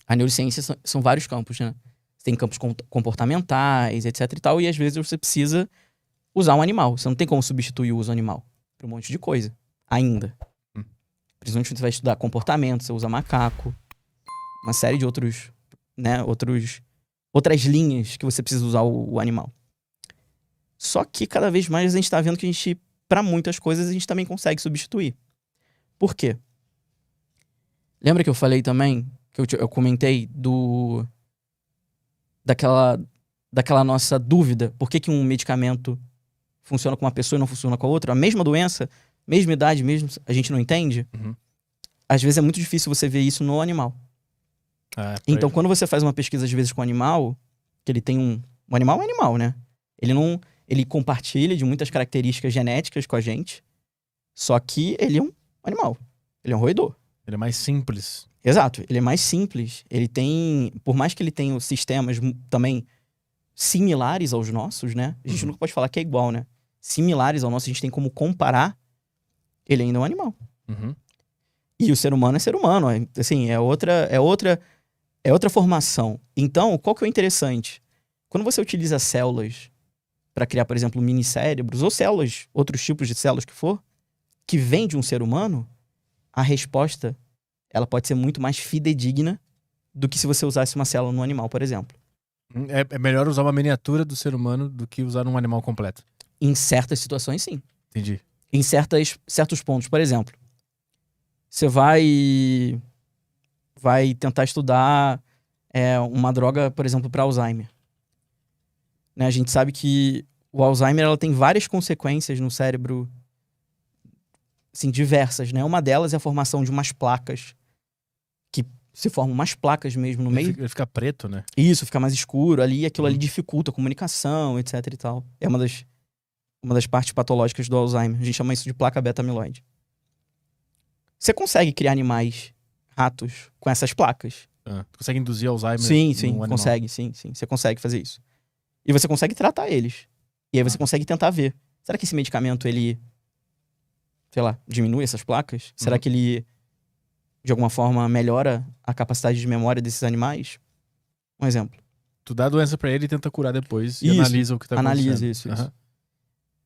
A neurociência são vários campos, né? Você tem campos comportamentais, etc e tal, e às vezes você precisa usar um animal. Você não tem como substituir o uso animal para um monte de coisa, ainda. Principalmente quando você vai estudar comportamento, você usa macaco, uma série de outros, né, outras linhas que você precisa usar o animal. Só que cada vez mais a gente tá vendo que a gente, para muitas coisas, a gente também consegue substituir. Por quê? Lembra que eu falei também, que eu comentei daquela nossa dúvida, por que um medicamento funciona com uma pessoa e não funciona com a outra? A mesma doença, mesma idade, mesmo a gente não entende. Às vezes é muito difícil você ver isso no animal. Então, quando você faz uma pesquisa, às vezes, com o animal, que ele tem um animal é um animal, né? Ele compartilha de muitas características genéticas com a gente, só que ele é um animal. Ele é um roedor. Ele é mais simples. Exato, ele é mais simples. Ele tem, por mais que ele tenha sistemas também similares aos nossos, né? A gente nunca pode falar que é igual, né? Similares ao nosso, a gente tem como comparar, ele ainda é um animal. E o ser humano é ser humano, assim, é outra formação. Então, qual que é o interessante? Quando você utiliza células para criar, por exemplo, minicérebros ou células, outros tipos de células que for, que vêm de um ser humano, a resposta ela pode ser muito mais fidedigna do que se você usasse uma célula no animal, por exemplo. É melhor usar uma miniatura do ser humano do que usar um animal completo. Em certas situações, sim. Entendi. Em certos pontos, por exemplo, você vai tentar estudar uma droga, por exemplo, para Alzheimer. Né? A gente sabe que o Alzheimer ela tem várias consequências no cérebro, assim, diversas, né? Uma delas é a formação de umas placas, que se formam umas placas mesmo no meio. Ele fica preto, né? Isso, fica mais escuro ali, e aquilo ali dificulta a comunicação, etc e tal. É uma das partes patológicas do Alzheimer. A gente chama isso de placa beta-amiloide. Você consegue criar animais, ratos, com essas placas. Tu consegue induzir Alzheimer sim, no animal? Consegue, sim. Você consegue fazer isso. E você consegue tratar eles. E aí você consegue tentar ver. Será que esse medicamento, ele, sei lá, diminui essas placas? Será que ele, de alguma forma, melhora a capacidade de memória desses animais? Um exemplo. Tu dá a doença pra ele e tenta curar depois. E analisa o que tá acontecendo. Analisa isso.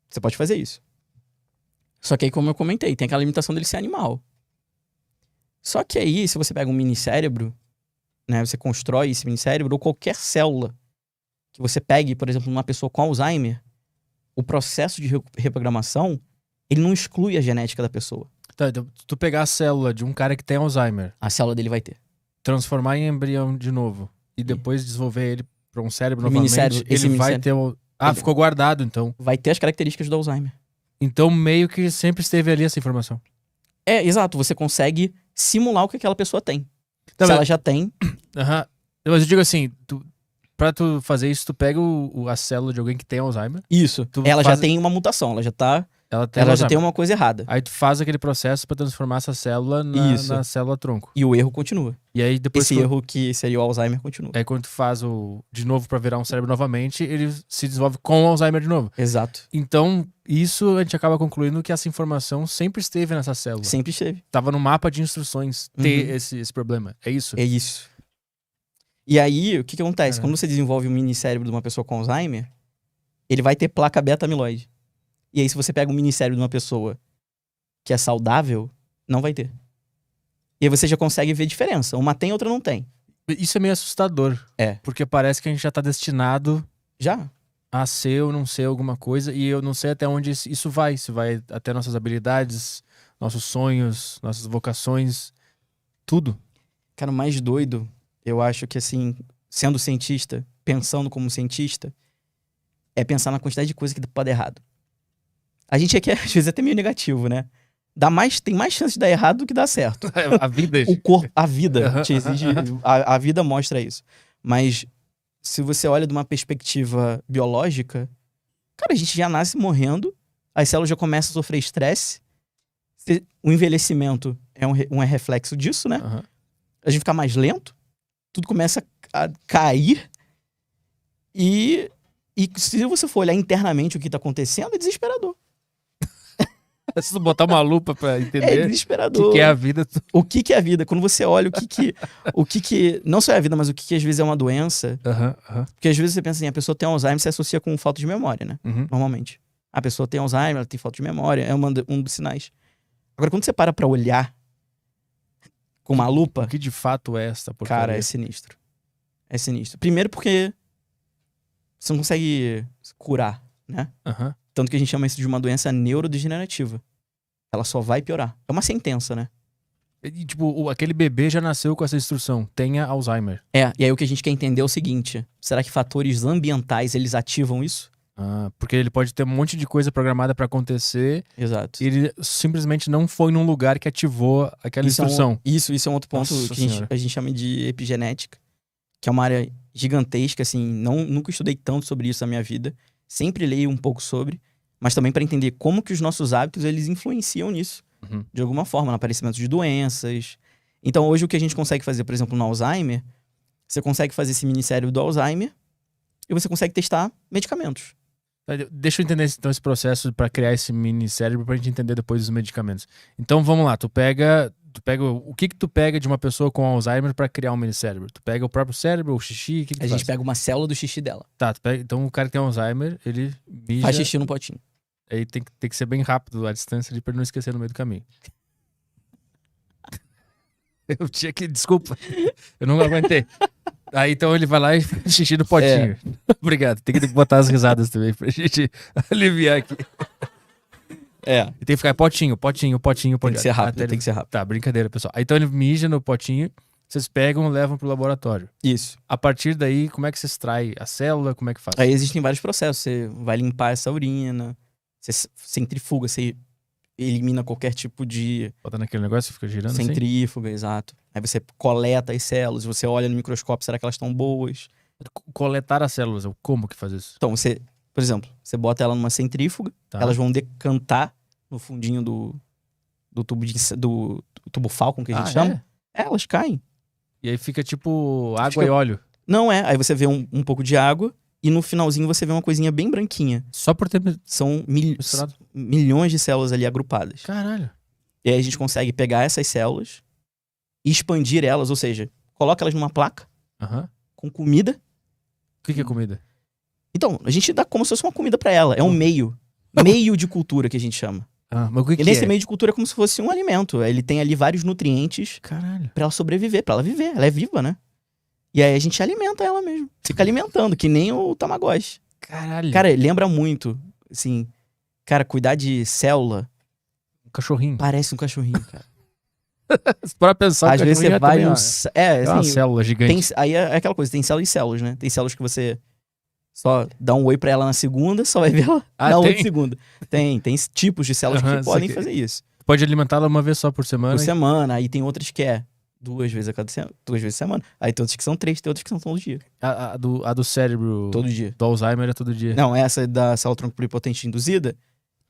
Você pode fazer isso. Só que aí, como eu comentei, tem aquela limitação dele ser animal. Só que aí, se você pega um minicérebro, né, você constrói esse minicérebro, ou qualquer célula que você pegue, por exemplo, numa pessoa com Alzheimer, o processo de reprogramação, ele não exclui a genética da pessoa. Tá, então, se tu pegar a célula de um cara que tem Alzheimer, a célula dele vai ter. Transformar em embrião de novo, e depois desenvolver ele para um cérebro novamente, ele vai ter o... ficou guardado, então. Vai ter as características do Alzheimer. Então, meio que sempre esteve ali essa informação. Exato. Você consegue simular o que aquela pessoa tem. Se ela já tem... Mas eu digo assim, pra tu fazer isso, tu pega a célula de alguém que tem Alzheimer. Isso. Ela já tem uma mutação, ela já tá... Ela já tem uma coisa errada. Aí tu faz aquele processo pra transformar essa célula na célula tronco. E o erro continua. E aí depois esse erro que seria o Alzheimer continua. Aí quando tu faz de novo pra virar um cérebro novamente, ele se desenvolve com o Alzheimer de novo. Exato. Então, isso a gente acaba concluindo que essa informação sempre esteve nessa célula. Sempre esteve. Tava no mapa de instruções ter esse problema. É isso? É isso. E aí, o que acontece? Quando você desenvolve um minicérebro de uma pessoa com Alzheimer, ele vai ter placa beta-amiloide. E aí, se você pega um minicérebro de uma pessoa que é saudável, não vai ter. E aí você já consegue ver diferença. Uma tem, outra não tem. Isso é meio assustador. Porque parece que a gente já tá destinado a ser ou não ser alguma coisa. E eu não sei até onde isso vai. Se vai até nossas habilidades, nossos sonhos, nossas vocações, tudo. Cara, o mais doido, eu acho que assim, sendo cientista, pensando como cientista, é pensar na quantidade de coisa que pode dar errado. A gente aqui, às vezes, é até meio negativo, né? Tem mais chance de dar errado do que dar certo. A vida... a vida te exige... A vida mostra isso. Mas, se você olha de uma perspectiva biológica, cara, a gente já nasce morrendo, as células já começam a sofrer estresse, o envelhecimento é um reflexo disso, né? A gente fica mais lento, tudo começa a cair, e se você for olhar internamente o que tá acontecendo, é desesperador. Se tu botar uma lupa pra entender. É desesperador. O que é a vida. O que é a vida? Quando você olha o que não só é a vida, mas o que às vezes é uma doença. Porque às vezes você pensa assim, a pessoa tem Alzheimer, você associa com falta de memória, né? Normalmente. A pessoa tem Alzheimer, ela tem falta de memória, é um dos sinais. Agora, quando você para pra olhar com uma lupa... O que de fato é essa porcaria? Cara, é sinistro. É sinistro. Primeiro porque você não consegue curar, né? Tanto que a gente chama isso de uma doença neurodegenerativa. Ela só vai piorar. É uma sentença, né? E, tipo, aquele bebê já nasceu com essa instrução. Tenha Alzheimer. E aí o que a gente quer entender é o seguinte. Será que fatores ambientais, eles ativam isso? Porque ele pode ter um monte de coisa programada pra acontecer. Exato. E ele simplesmente não foi num lugar que ativou aquela instrução. Isso é um outro ponto. Nossa que a gente chama de epigenética. Que é uma área gigantesca, assim. Nunca estudei tanto sobre isso na minha vida. Sempre leio um pouco sobre. Mas também para entender como que os nossos hábitos, eles influenciam nisso. De alguma forma, no aparecimento de doenças. Então, hoje, o que a gente consegue fazer, por exemplo, no Alzheimer, você consegue fazer esse minicérebro do Alzheimer e você consegue testar medicamentos. Deixa eu entender, então, esse processo para criar esse minicérebro pra gente entender depois os medicamentos. Então, vamos lá. Tu pega o que tu pega de uma pessoa com Alzheimer pra criar um minicérebro? Tu pega o próprio cérebro, o xixi? O que tu faz? A gente pega uma célula do xixi dela. Tá, então o cara que tem Alzheimer, ele mija... Faz xixi no potinho. Aí tem que ser bem rápido a distância ali pra não esquecer no meio do caminho. Eu tinha que... Desculpa. Eu não aguentei. Aí então ele vai lá e faz xixi no potinho. Obrigado. Tem que botar as risadas também pra gente aliviar aqui. E tem que ficar potinho. Tem que ser rápido, tem que ser rápido. Tá, brincadeira, pessoal. Aí então ele mija no potinho, vocês pegam e levam pro laboratório. Isso. A partir daí, como é que você extrai a célula? Como é que faz? Aí existem vários processos. Você vai limpar essa urina, você centrifuga, você elimina qualquer tipo de... Bota naquele negócio e fica girando centrífuga, assim? Exato. Aí você coleta as células, você olha no microscópio, será que elas estão boas? Coletar as células, como que faz isso? Então, você, por exemplo, você bota ela numa centrífuga, elas vão decantar no fundinho do tubo do tubo Falcon, que a gente chama. Elas caem. E aí fica tipo água e óleo. Não aí você vê um pouco de água e no finalzinho você vê uma coisinha bem branquinha. Só por ter... São milhões de células ali agrupadas. Caralho. E aí a gente consegue pegar essas células e expandir elas, ou seja, coloca elas numa placa com comida. O que é comida? Então, a gente dá como se fosse uma comida pra ela. É um meio de cultura que a gente chama. Mas o que nesse meio de cultura é como se fosse um alimento. Ele tem ali vários nutrientes pra ela sobreviver, pra ela viver. Ela é viva, né? E aí a gente alimenta ela mesmo. Fica alimentando, que nem o Tamagotchi. Caralho. Cara, lembra muito, assim... Cara, cuidar de célula... Um cachorrinho. Parece um cachorrinho, cara. Pra pensar, às vezes você vai... assim, uma célula gigante. Aí é aquela coisa, tem células e células, né? Tem células que você só dá um oi pra ela na segunda, só vai ver ela na outra segunda. Tem tipos de células que podem fazer isso. Pode alimentá-la uma vez só por semana. Por semana, aí tem outras que é 2 vezes a semana. Aí tem outras que são 3, tem outras que são todo dia. A do cérebro... Todo dia. Do Alzheimer é todo dia. Não, essa da célula tronco pluripotente induzida,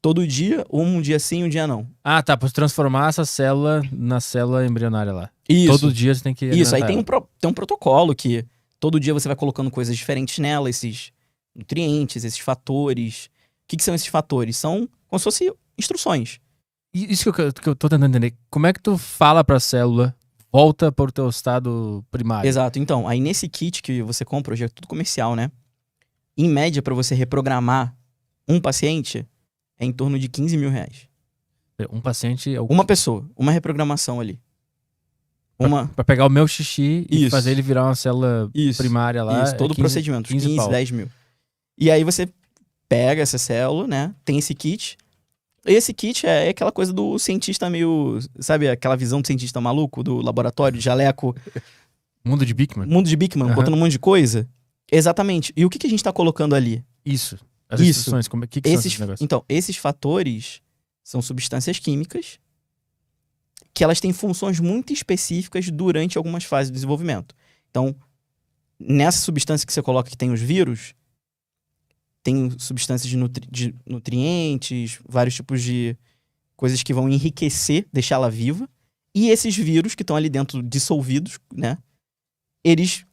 todo dia, ou um dia sim, um dia não. Tá, pra transformar essa célula na célula embrionária lá. Isso. Todo dia você tem que... Isso, aí tem um protocolo que todo dia você vai colocando coisas diferentes nela, esses nutrientes, esses fatores. O que são esses fatores? São como se fossem instruções. Isso que eu tô tentando entender. Como é que tu fala pra célula, volta pro teu estado primário? Exato. Então, aí nesse kit que você compra, hoje é tudo comercial, né? Em média, pra você reprogramar um paciente, é em torno de 15 mil reais. Um paciente... Uma pessoa. Uma reprogramação ali. Pra pegar o meu xixi e fazer ele virar uma célula primária lá. Isso, todo o procedimento. 15 10 mil. E aí você pega essa célula, né? Tem esse kit. Esse kit é aquela coisa do cientista meio... Sabe aquela visão do cientista maluco, do laboratório, de jaleco? Mundo de Bickman. Botando um monte de coisa. Exatamente. E o que a gente tá colocando ali? Isso. As instruções. O que são esses negócios? Então, esses fatores são substâncias químicas que elas têm funções muito específicas durante algumas fases do desenvolvimento. Então, nessa substância que você coloca que tem os vírus, tem substâncias de nutrientes, vários tipos de coisas que vão enriquecer, deixá-la viva. E esses vírus que estão ali dentro dissolvidos, né? Eles,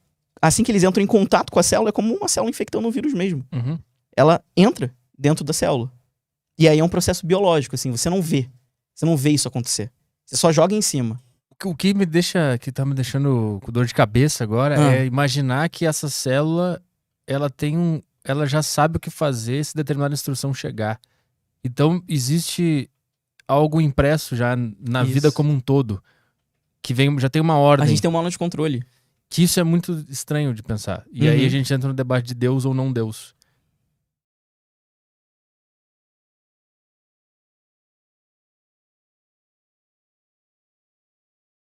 assim que eles entram em contato com a célula, é como uma célula infectando um vírus mesmo. Ela entra dentro da célula. E aí é um processo biológico, assim, você não vê. Você não vê isso acontecer. Você só joga em cima. O que tá me deixando com dor de cabeça agora é imaginar que essa célula, ela já sabe o que fazer se determinada instrução chegar. Então, existe algo impresso já na vida como um todo, que já tem uma ordem. A gente tem uma aula de controle. Que isso é muito estranho de pensar. E aí a gente entra no debate de Deus ou não Deus.